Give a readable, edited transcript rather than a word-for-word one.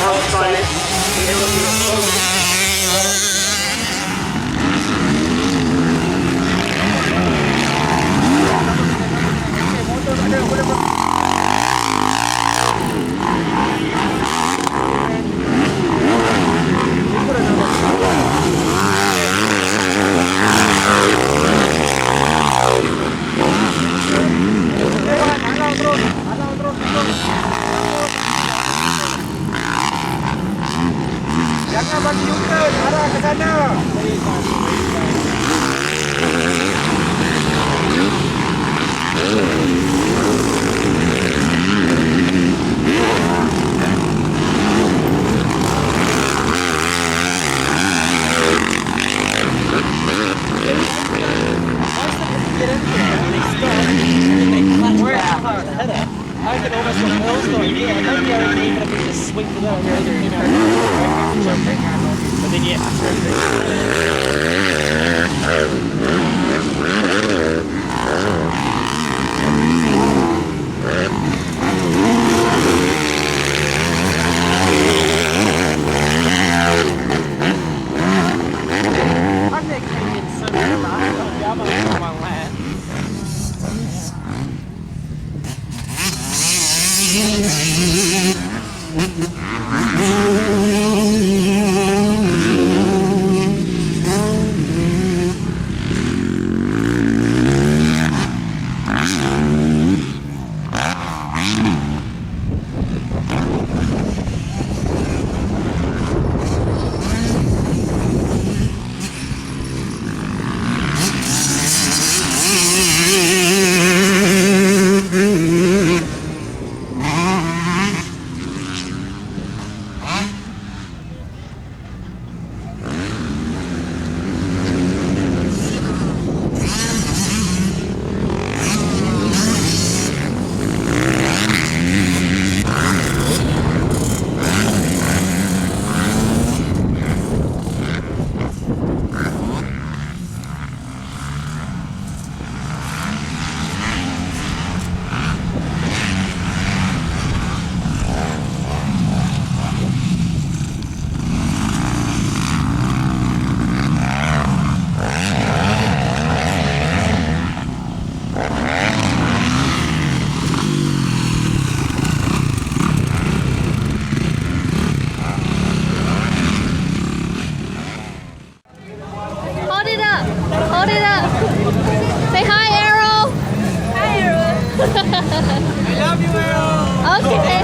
outside. Jangan bagi U-turn, arah ke sana. I could almost go Millstone, yeah, maybe I would even if it's just swing to that or you know. But then yeah. I'm not gonna get so I'm on my land. Hold it up. Say hi, Arrow. Hi, Arrow. I love you, Arrow. Okay.